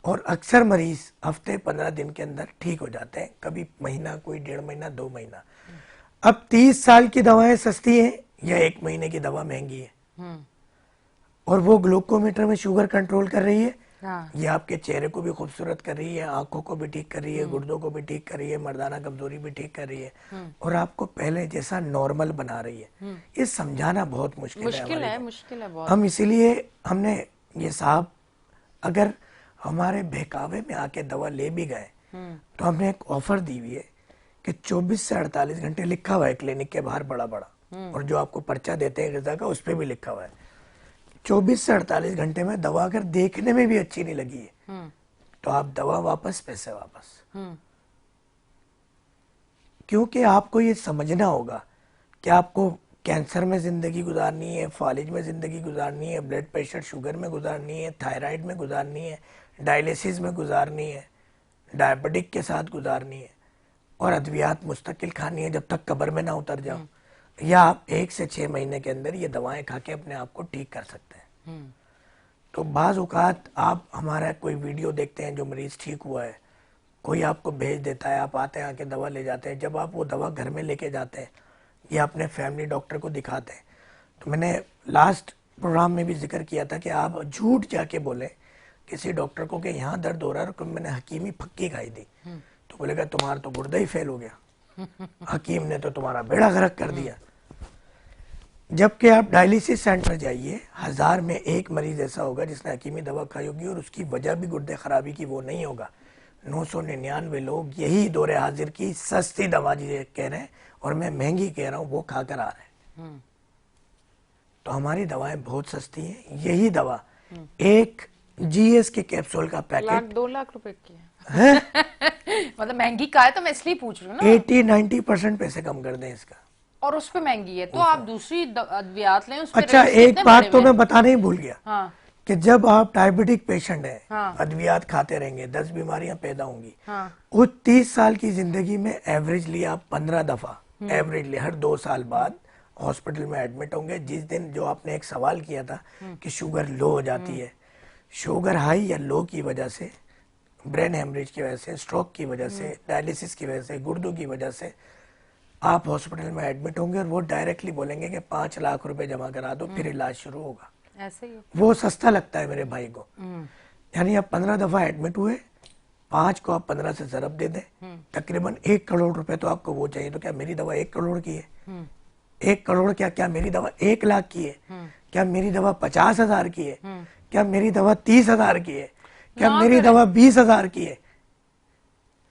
और अक्सर मरीज हफ्ते 15 दिन के अंदर ठीक हो जाते हैं, कभी महीना, कोई 1.5 महीना, 2 महीना। अब 30 साल की दवाएं सस्ती हैं या 1 महीने की दवा महंगी है, और वो ग्लूकोमीटर में शुगर कंट्रोल कर रही है। हाँ। ये आपके चेहरे को भी खूबसूरत कर रही है, आंखों को भी ठीक कर रही है, गुर्दों को भी ठीक कर रही है, मर्दाना कमजोरी भी ठीक कर रही है, और आपको पहले जैसा नॉर्मल बना रही है। ये समझाना बहुत मुश्किल है हमारे को। मुश्किल है बहुत। हम इसीलिए हमने ये साहब अगर हमारे बहकावे में आके दवा ले भी गए तो हमने एक ऑफर दी हुई है कि 24 से 48 घंटे लिखा हुआ है क्लिनिक के बाहर बड़ा बड़ा, और जो आपको पर्चा देते हैं ग़िज़ा का उस पर भी लिखा हुआ है 24 से 48 घंटे में दवा अगर देखने में भी अच्छी नहीं लगी है तो आप दवा वापस, पैसे वापस। क्योंकि आपको ये समझना होगा कि आपको कैंसर में जिंदगी गुजारनी है, फालिज में जिंदगी गुजारनी है, ब्लड प्रेशर शुगर में गुजारनी है, थायराइड में गुजारनी है, डायलिसिस में गुजारनी है, डायबिटिक के साथ गुजारनी है, और अद्वियात मुस्तकिल खानी है जब तक कब्र में ना उतर जाओ, या आप 1 से 6 महीने के अंदर ये दवाएं खा के अपने आप को ठीक कर सकते हैं। तो बाज़ औक़ात आप हमारा कोई वीडियो देखते हैं जो मरीज ठीक हुआ है, कोई आपको भेज देता है, आप आते हैं, आके दवा ले जाते हैं। जब आप वो दवा घर में लेके जाते हैं या अपने फैमिली डॉक्टर को दिखाते हैं, तो मैंने लास्ट प्रोग्राम में भी जिक्र किया था कि आप झूठ जाके बोले किसी डॉक्टर को कि यहाँ दर्द हो रहा है और मैंने हकीमी फक्की खाई थी, तो बोलेगा तुम्हारा तो गुर्दा ही फेल हो गया, हकीम ने तो तुम्हारा बेड़ा गर्क कर दिया। जबकि आप डायलिसिस सेंटर जाइए, 1000 में 1 मरीज ऐसा होगा जिसने हकीमी दवा खाई होगी और उसकी वजह भी गुर्दे खराबी की वो नहीं होगा। 999 लोग यही दौरे हाजिर की सस्ती दवा जिसे कह रहे हैं, और मैं महंगी कह रहा हूँ, वो खाकर आ रहे हैं। तो हमारी दवाएं बहुत सस्ती हैं। यही दवा एक GS के कैप्सूल का पैकेट 2 लाख रुपए की है। मतलब महंगी का है, तो मैं इसलिए पूछ रही हूँ ना। 80-90% पैसे कम कर दें इसका, और उस पे महंगी है, तो आप दूसरी अद्वियात लें, उस पे अच्छा रेट्स एक कितने बात बढ़े तो हुए मैं हैं? बताने ही भूल गया हाँ। कि जब आप डायबिटिक पेशेंट हैं, हाँ। अद्वियात खाते रहेंगे, 10 बीमारियां पैदा होंगी। हाँ। वो 30 साल की जिंदगी में एवरेजली आप 15 दफा एवरेजली हर 2 साल बाद हॉस्पिटल में एडमिट होंगे। जिस दिन जो आपने एक सवाल किया था कि शुगर लो हो जाती है, शुगर हाई या लो की वजह से, ब्रेन हेमरेज की वजह से, स्ट्रोक की वजह से, डायलिसिस की वजह से, गुर्दों की वजह से आप हॉस्पिटल में एडमिट होंगे, और वो डायरेक्टली बोलेंगे कि 5 लाख रुपए जमा करा दो, फिर इलाज शुरू होगा। ऐसे ही। वो सस्ता लगता है मेरे भाई को। यानी आप 15 दफा एडमिट हुए, 5 को आप 15 से ज़रब दे दें, तकरीबन 1 करोड़ रुपए तो आपको वो चाहिए। तो क्या मेरी दवा 1 करोड़ की है? 1 करोड़ क्या मेरी दवा 1 लाख की है? क्या मेरी दवा 50,000 की है? क्या मेरी दवा 30,000 की है? क्या मेरी दवा 20,000 की है?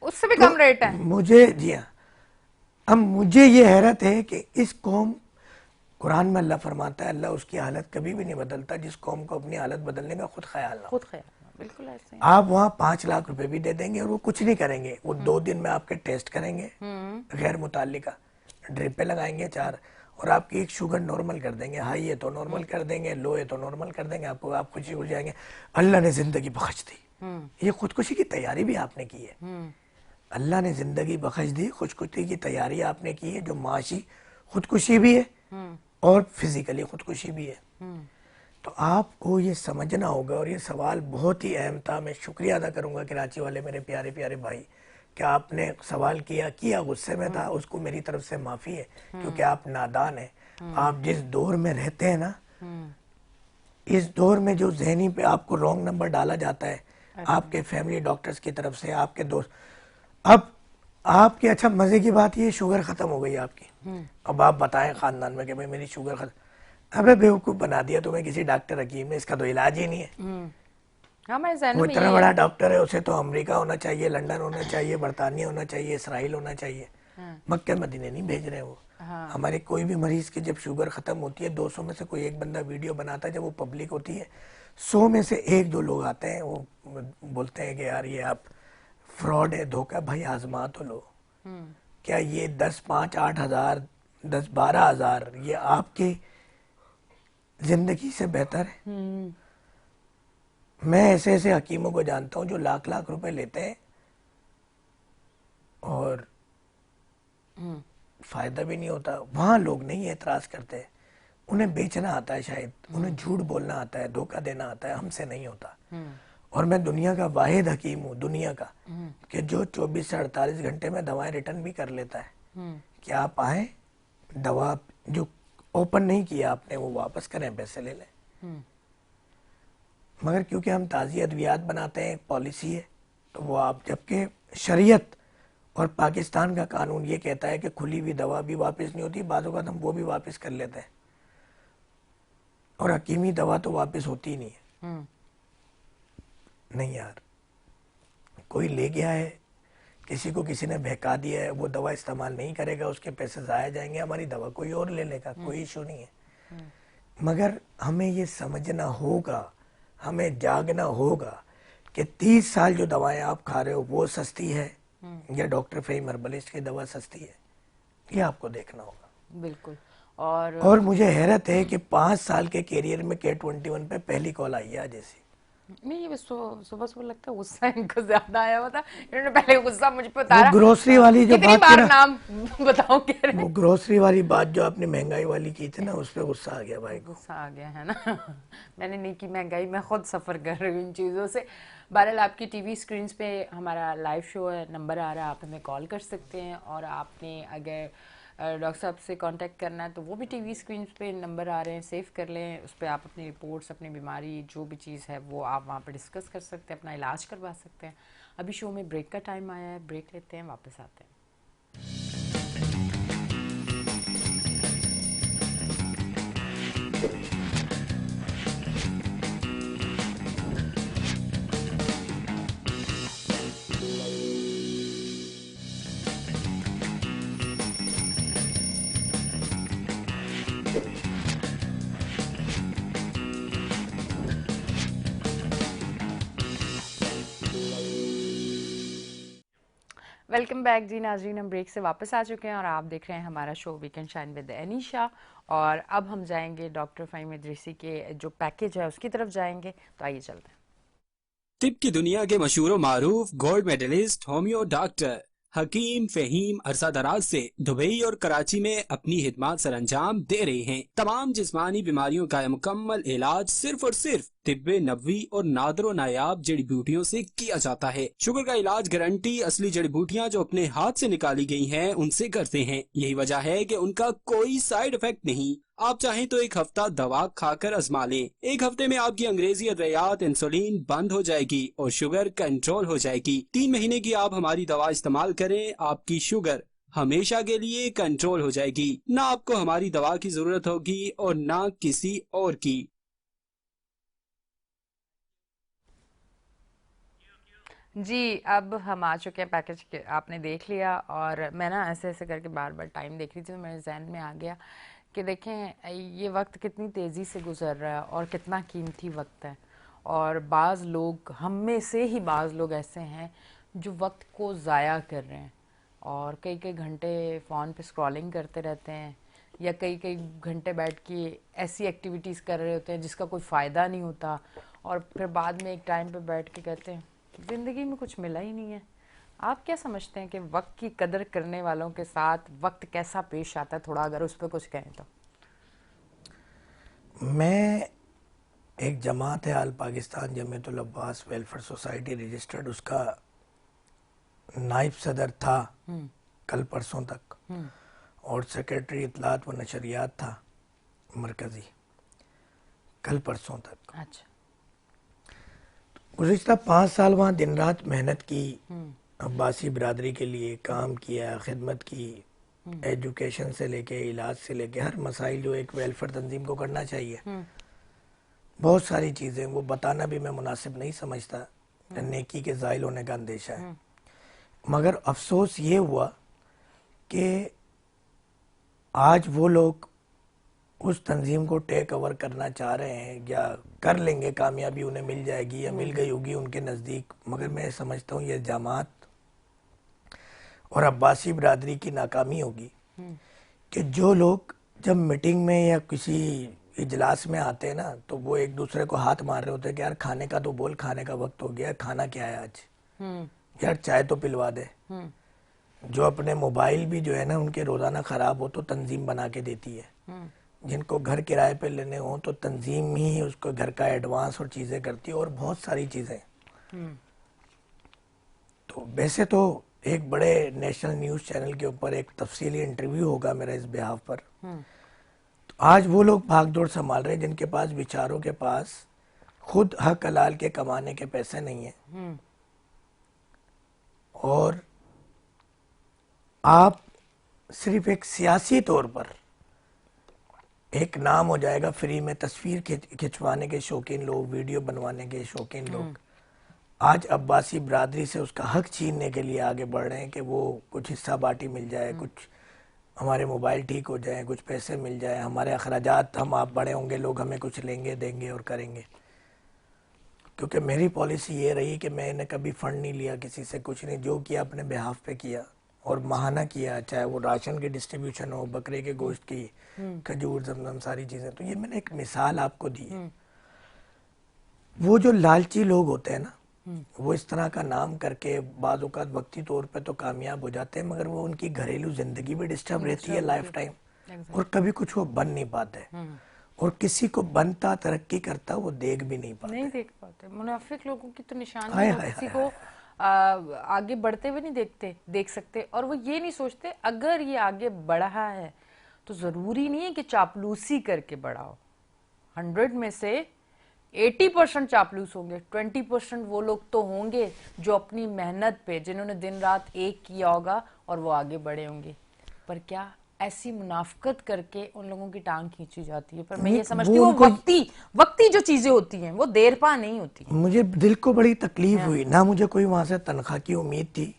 उससे भी कम रेट है। मुझे, जी हाँ, अब मुझे ये हैरत है कि इस कौम, कुरान में अल्लाह फरमाता है अल्लाह उसकी हालत कभी भी नहीं बदलता जिस कौम को अपनी हालत बदलने का खुद ख्याल ना हो। खुद ख्याल, बिल्कुल ऐसे ही। आप वहाँ 5 लाख रुपए भी दे देंगे और वो कुछ नहीं करेंगे। वो 2 दिन में आपके टेस्ट करेंगे गैर मुतालिका, ड्रिप पे लगाएंगे 4, और आपकी एक शुगर नॉर्मल कर देंगे, हाई है तो नॉर्मल कर देंगे, लो है तो नॉर्मल कर देंगे, आपको आप खुशी हो जाएंगे, अल्लाह ने जिंदगी बख्श दी। ये खुदकुशी की तैयारी भी आपने की है। अल्लाह ने जिंदगी बख्श दी, खुदकुशी की तैयारी आपने की है, जो माशी खुदकुशी भी है और फिजिकली खुदकुशी भी है। तो आपको ये समझना होगा, और ये सवाल बहुत ही अहम था। मैं शुक्रिया अदा करूंगा कराची वाले मेरे प्यारे प्यारे भाई कि आपने सवाल किया गुस्से में था, उसको मेरी तरफ से माफ़ी है, क्योंकि आप नादान हैं। आप जिस दौर में रहते हैं ना, इस दौर में जो जहनी पे आपको रॉन्ग नंबर डाला जाता है आपके फैमिली डॉक्टर्स की तरफ से, आपके दोस्त, अब आपकी, अच्छा मजे की बात ये, शुगर खत्म हो गई आपकी, अब आप बताएं खानदान में कि भाई मेरी शुगर खत्म, अबे बेवकूफ बना दिया तुम्हें किसी डॉक्टर हकीम ने, इसका तो इलाज ही नहीं है। वो इतना बड़ा डॉक्टर है, उसे तो अमेरिका होना चाहिए, लंदन होना चाहिए, बरतानिया होना चाहिए, इसराइल होना चाहिए, मक्के मदीने नहीं भेज रहे वो। हमारे कोई भी मरीज की जब शुगर खत्म होती है, 200 में से कोई एक बंदा वीडियो बनाता है, जब वो पब्लिक होती है 100 में से एक दो लोग आते हैं, वो बोलते हैं कि यार ये आप फ्रॉड है, धोखा। भाई आजमा तो लो। क्या ये 10, 5, 8 हज़ार, 10, 12 हज़ार ये आपकी जिंदगी से बेहतर है? मैं ऐसे ऐसे हकीमों को जानता हूं जो लाख लाख रुपए लेते हैं और फायदा भी नहीं होता। वहां लोग नहीं एतराज करते, उन्हें बेचना आता है, शायद उन्हें झूठ बोलना आता है, धोखा देना आता है, हमसे नहीं होता। और मैं दुनिया का वाहिद हकीम हूँ, दुनिया का, कि जो 24 से 48 घंटे में दवाएं रिटर्न भी कर लेता है। कि आप आए, दवा जो ओपन नहीं किया आपने वो वापस करें, पैसे ले लें। मगर क्योंकि हम ताज़ी अद्वियात बनाते हैं, एक पॉलिसी है, तो वो आप, जबकि शरीयत और पाकिस्तान का कानून ये कहता है कि खुली हुई दवा भी वापस नहीं होती, बाज़ औक़ात हम वो भी वापस कर लेते हैं, और हकीमी दवा तो वापस होती ही नहीं है। नहीं यार, कोई ले गया है, किसी को किसी ने बहका दिया है, वो दवा इस्तेमाल नहीं करेगा, उसके पैसे ज़ाया जाएंगे, हमारी दवा कोई और ले लेगा, कोई इशू नहीं है। मगर हमें ये समझना होगा, हमें जागना होगा कि 30 साल जो दवाएं आप खा रहे हो वो सस्ती है या डॉक्टर फ़हीम हर्बलिस्ट की दवा सस्ती है, ये आपको देखना होगा। बिल्कुल। और मुझे हैरत है कि 5 साल के कैरियर में K21 पे पहली कॉल आई है आज ऐसी। नहीं, ये सुबह सुबह लगता है गुस्सा इनको ज्यादा आया हुआ था, इन्होंने पहले गुस्सा मुझ पे वो उतारा। ग्रोसरी वाली जो कितनी बात थी बार ना, नाम बताओ कह रहे वो ग्रोसरी वाली बात जो आपने महंगाई वाली की थी ना, उस पर गुस्सा आ गया भाई को। गुस्सा आ गया है ना। मैंने नहीं की महंगाई, मैं खुद सफ़र कर रही हूँ इन चीज़ों से। बहरहाल आपकी टीवी स्क्रीन्स पे हमारा लाइव शो है, नंबर आ रहा है, आप हमें कॉल कर सकते हैं। और आपने अगर डॉक्टर साहब से कांटेक्ट करना है तो वो भी टीवी स्क्रीन्स पे नंबर आ रहे हैं, सेव कर लें। उस पर आप अपनी रिपोर्ट्स, अपनी बीमारी, जो भी चीज़ है वो आप वहाँ पर डिस्कस कर सकते हैं, अपना इलाज करवा सकते हैं। अभी शो में ब्रेक का टाइम आया है, ब्रेक लेते हैं, वापस आते हैं। वेलकम बैक जी नाजरीन, हम ब्रेक से वापस आ चुके हैं और आप देख रहे हैं हमारा शो वीकेंड शाइन विद एनीशा। और अब हम जाएंगे डॉक्टर फ़हीम इदरीसी के जो पैकेज है उसकी तरफ जाएंगे, तो आइए चलते हैं। तिब की दुनिया के मशहूर मारूफ गोल्ड मेडलिस्ट होम्यो डॉक्टर हकीम फ़हीम अरसा दराज से दुबई और कराची में अपनी खिदमत सर अंजाम दे रहे हैं। तमाम जिस्मानी बीमारियों का मुकम्मल इलाज सिर्फ और सिर्फ तिब्बे नबवी और नादरो नायाब जड़ी बूटियों से किया जाता है। शुगर का इलाज गारंटी असली जड़ी बूटियाँ जो अपने हाथ से निकाली गई हैं उनसे करते हैं। यही वजह है कि उनका कोई साइड इफेक्ट नहीं। आप चाहें तो एक हफ्ता दवा खाकर आजमा लें। एक हफ्ते में आपकी अंग्रेजी अद्वियात इंसुलिन बंद हो जाएगी और शुगर कंट्रोल हो जाएगी। 3 महीने की आप हमारी दवा इस्तेमाल करें, आपकी शुगर हमेशा के लिए कंट्रोल हो जाएगी। ना आपको हमारी दवा की जरूरत होगी और ना किसी और की। जी, अब हम आ चुके हैं पैकेज के, आपने देख लिया। और मैं ना ऐसे ऐसे करके बार बार टाइम देख रही थी तो मेरे जहन में आ गया कि देखें ये वक्त कितनी तेज़ी से गुजर रहा है और कितना कीमती वक्त है। और बाज़ लोग, हम में से ही बाज़ लोग ऐसे हैं जो वक्त को ज़ाया कर रहे हैं और कई कई घंटे फ़ोन पे स्क्रॉलिंग करते रहते हैं, या कई कई घंटे बैठ के ऐसी एक्टिविटीज़ कर रहे होते हैं जिसका कोई फ़ायदा नहीं होता। और फिर बाद में एक टाइम पे बैठ के कहते हैं ज़िंदगी में कुछ मिला ही नहीं है। आप क्या समझते हैं कि वक्त की कदर करने वालों के साथ वक्त कैसा पेश आता है? थोड़ा अगर उस पर कुछ कहें तो। मैं एक जमात है all Pakistan Jamiatul Abbas welfare society registered, उसका नायब सदर था कल परसों तक, और सेक्रेटरी इतलात व नशरियात था मरकज़ी कल परसों तक। अच्छा। गुज़िश्ता 5 साल वहाँ दिन रात मेहनत की, अब्बासी बिरादरी के लिए काम किया, खिदमत की, एजुकेशन से लेके इलाज से लेके हर मसाइल जो एक वेलफेयर तंजीम को करना चाहिए, बहुत सारी चीज़ें वो बताना भी मैं मुनासिब नहीं समझता, नेकी के ज़ाइल होने का अंदेशा है। मगर अफसोस ये हुआ कि आज वो लोग उस तंजीम को टेक ओवर करना चाह रहे हैं या कर लेंगे, कामयाबी उन्हें मिल जाएगी या मिल गई होगी उनके नज़दीक। मगर मैं समझता हूँ ये जमात और अब्बासी बिरादरी की नाकामी होगी कि जो लोग जब मीटिंग में या किसी इजलास में आते हैं ना, तो वो एक दूसरे को हाथ मार रहे होते हैं कि यार खाने का तो बोल, खाने का वक्त हो गया, खाना क्या है आज, यार चाय तो पिलवा दे। जो अपने मोबाइल भी जो है ना उनके रोजाना खराब हो तो तंजीम बना के देती है। जिनको घर किराए पे लेने हो तो तंजीम ही उसको घर का एडवांस और चीजें करती है और बहुत सारी चीजें। तो वैसे तो एक बड़े नेशनल न्यूज चैनल के ऊपर एक तफसीली इंटरव्यू होगा मेरा इस बिहाफ पर। तो आज वो लोग भागदौड़ संभाल रहे हैं जिनके पास बेचारों के पास खुद हक हलाल के कमाने के पैसे नहीं है। और आप सिर्फ एक सियासी तौर पर एक नाम हो जाएगा, फ्री में तस्वीर खिंचवाने के शौकीन लोग, वीडियो बनवाने के शौकीन लोग आज अब्बासी बिरादरी से उसका हक छीनने के लिए आगे बढ़ रहे हैं कि वो कुछ हिस्सा बाटी मिल जाए, कुछ हमारे मोबाइल ठीक हो जाए, कुछ पैसे मिल जाए, हमारे अखराजात हम आप बड़े होंगे, लोग हमें कुछ लेंगे देंगे और करेंगे। क्योंकि मेरी पॉलिसी ये रही कि मैंने कभी फंड नहीं लिया किसी से, कुछ नहीं, जो किया अपने बिहाफ पे किया और महाना किया, चाहे वो राशन की डिस्ट्रीब्यूशन हो, बकरे के गोश्त की, खजूर, जमजम, सारी चीजें। तो ये मैंने एक मिसाल आपको दी है। वो जो लालची लोग होते हैं ना, वो इस तरह का नाम करके बाज़ औक़ात वक्ती तौर पे तो कामयाब हो जाते हैं, मगर वो उनकी घरेलू जिंदगी भी डिस्टर्ब रहती है लाइफ टाइम और कभी कुछ वो बन नहीं पाते। और किसी को बनता, तरक्की करता वो देख भी नहीं पाते। मुनाफिक लोगों की तो निशानी हाय है, वो हाय किसी हाय को आगे बढ़ते हुए नहीं देख सकते। और वो ये नहीं सोचते अगर ये आगे बढ़ा है तो जरूरी नहीं है कि चापलूसी करके बढ़ा हो। 100 में से 80% चापलूस होंगे, 20% वो लोग तो होंगे जो अपनी मेहनत पे, जिन्होंने दिन रात एक किया होगा और वो आगे बढ़े होंगे। पर क्या ऐसी मुनाफकत करके उन लोगों की टांग खींची जाती है? पर मैं ये समझती हूँ वो वक्ती जो चीजें होती हैं वो देर पा नहीं होती। मुझे दिल को बड़ी तकलीफ हुई ना, मुझे कोई वहां से तनख्वाह की उम्मीद थी,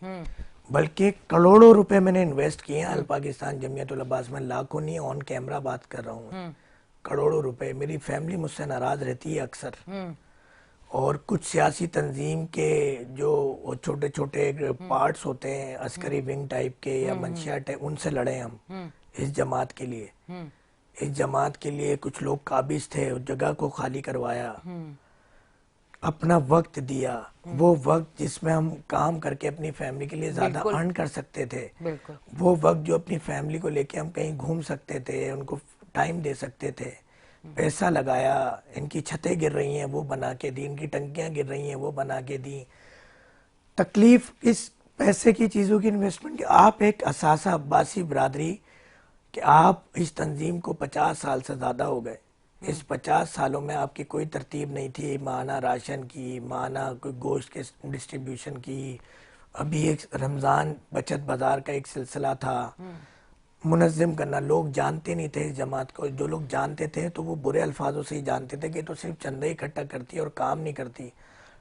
बल्कि करोड़ों रुपए मैंने इन्वेस्ट किए हैं अल पाकिस्तान जमीयतुल अब्बास में, लाखों नहीं, ऑन कैमरा बात कर रहा हूँ, करोड़ों रुपए। मेरी फैमिली मुझसे नाराज रहती है अक्सर। और कुछ सियासी तंजीम के जो छोटे छोटे पार्ट्स होते हैं, अस्करी विंग टाइप के या मंशिया टाइप, उनसे लड़े हम इस जमात के लिए। इस जमात के लिए कुछ लोग काबिज थे, उस जगह को खाली करवाया, अपना वक्त दिया, वो वक्त जिसमें हम काम करके अपनी फैमिली के लिए ज्यादा अर्न कर सकते थे, वो वक्त जो अपनी फैमिली को लेके हम कहीं घूम सकते थे, उनको टाइम दे सकते थे, पैसा लगाया। इनकी छतें गिर रही हैं वो बना के दी, इनकी टंकियां गिर रही हैं वो बना के दी। तकलीफ इस पैसे की चीजों की इन्वेस्टमेंट की। आप एक असासा अब्बासी बिरादरी कि आप इस तंजीम को 50 साल से ज्यादा हो गए, इस 50 सालों में आपकी कोई तरतीब नहीं थी, माना राशन की, माना कोई गोश्त के डिस्ट्रीब्यूशन की। अभी एक रमजान बचत बाजार का एक सिलसिला था, मुनज़्ज़म करना। लोग जानते नहीं थे इस जमात को, जो लोग जानते थे तो वो बुरे अल्फाजों से ही जानते थे कि तो सिर्फ चंदा इकट्ठा करती है और काम नहीं करती।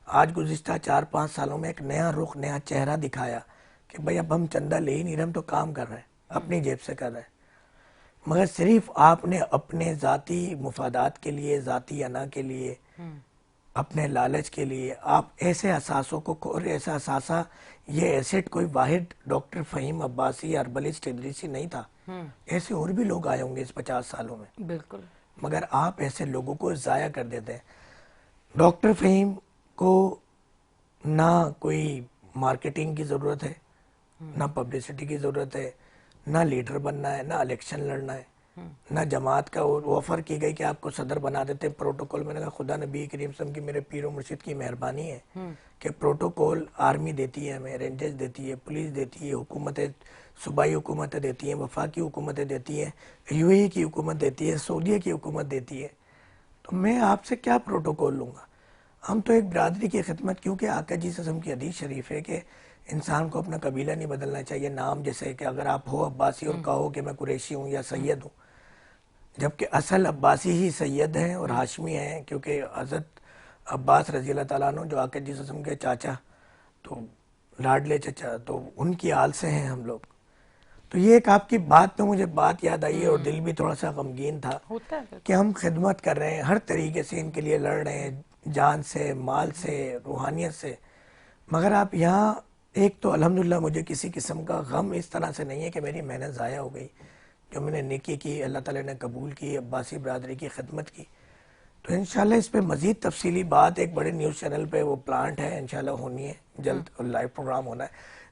आज गुज़िश्ता 4-5 सालों में एक नया रुख, नया चेहरा दिखाया कि भाई अब हम चंदा ले ही नहीं रहे, हम तो काम कर रहे हैं, अपनी जेब से कर रहे हैं। मगर सिर्फ आपने अपने ज़ाती मुफादात के लिए, ज़ाती अना के लिए, अपने लालच के लिए आप ऐसे असासों को, और ऐसा असासा, ये एसेट कोई वाहिद डॉक्टर फ़हीम अब्बासी या अरबलिस्ट इदरीसी नहीं था। ऐसे और भी लोग आए होंगे इस 50 सालों में, बिल्कुल। मगर आप ऐसे लोगों को ज़ाया कर देते हैं। डॉक्टर फ़हीम को ना कोई मार्केटिंग की ज़रूरत है, ना पब्लिसिटी की ज़रूरत है, ना लीडर बनना है, ना इलेक्शन लड़ना है, ना जमात का ऑफर की गई कि आपको सदर बना देते हैं प्रोटोकॉल। मैंने कहा खुदा नबी करीम सल्लल्लाहु अलैहि वसल्लम की, मेरे पीर मुर्शिद की मेहरबानी है कि प्रोटोकॉल आर्मी देती है हमें, रेंजर्स देती है, पुलिस देती है, हुकूमतें, सूबाई हुकूमतें देती हैं, वफाकी हुकूमतें देती हैं, यूएई की हुकूमत देती है, सऊदीया की हुकूमत देती है। तो मैं आपसे क्या प्रोटोकॉल लूँगा? हम तो एक बिरादरी की खिदमत, क्योंकि आका जी सल्लल्लाहु अलैहि वसल्लम की हदीस शरीफ है कि इंसान को अपना कबीला नहीं बदलना चाहिए, नाम। जैसे कि अगर आप हो अब्बासी और कहो कि मैं कुरैशी हूँ या सैयद हूँ, जबकि असल अब्बासी ही सैयद हैं और हाशमी हैं, क्योंकि हज़रत अब्बास रज़ी अल्लाह ताला अन्हु जो आका जी सल्लल्लाहु अलैहि वसल्लम के चाचा, तो लाडले चचा, तो उनकी आल से हैं हम लोग। तो ये एक आपकी बात पे मुझे बात याद आई है और दिल भी थोड़ा सा गमगीन था होता है कि हम खिदमत कर रहे हैं, हर तरीके से इनके लिए लड़ रहे हैं, जान से, माल से, रूहानियत से, मगर आप यहाँ एक तो अल्हम्दुलिल्लाह मुझे किसी किस्म का गम इस तरह से नहीं है कि मेरी मेहनत ज़ाया हो गई, जो मैंने नेकी की अल्लाह ताला ने कबूल की, अब्बासी बरदरी की खिदमत की। तो इंशाल्लाह इस पे मज़ीद तफसीली बात एक बड़े न्यूज़ चैनल पे वो प्लांट है इंशाल्लाह होनी है, जल्द लाइव प्रोग्राम होना है।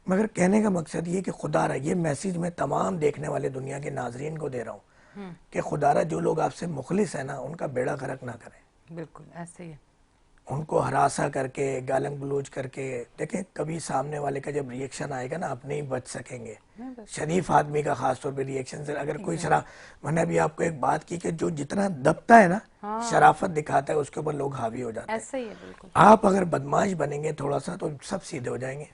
मगर कहने का मकसद ये कि खुदारा ये मैसेज मैं तमाम देखने वाले दुनिया के नाजरीन को दे रहा हूँ कि खुदारा जो लोग आपसे मुखलिस है ना, उनका बेड़ा गर्क ना करें। बिल्कुल ऐसे ही है। उनको हरासा करके, गालंग गलोच करके, देखें कभी सामने वाले का जब रिएक्शन आएगा ना, आप नहीं बच सकेंगे। शरीफ आदमी का खास तौर पे रिएक्शन से अगर कोई मैंने अभी आपको एक बात की कि जो जितना दबता है ना, शराफत दिखाता है, उसके ऊपर लोग हावी हो जाते हैं। ऐसे ही है बिल्कुल। आप अगर बदमाश बनेंगे थोड़ा सा तो सब सीधे हो जाएंगे।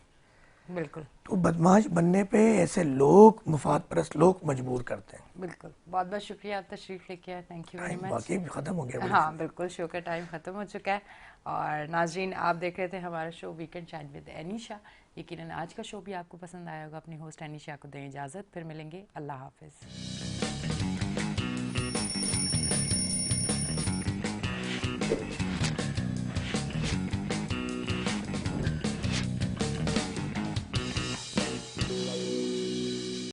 बिल्कुल तो बदमाश बनने पे ऐसे लोग, मुफाद परस्त लोग मजबूर करते हैं। बिल्कुल। बहुत बहुत शुक्रिया, आप तशरीफ लेके आए, थैंक यू वेरी मच। बाकी खत्म हो गया। हाँ बिल्कुल, शो का टाइम ख़त्म हो चुका है। और नाजरीन, आप देख रहे थे हमारा show weekend shine with Anisha. यकीनन आज का शो भी आपको पसंद आया होगा। अपनी होस्ट एनिशा को दें इजाज़त, फिर मिलेंगे। अल्लाह हाफिज़।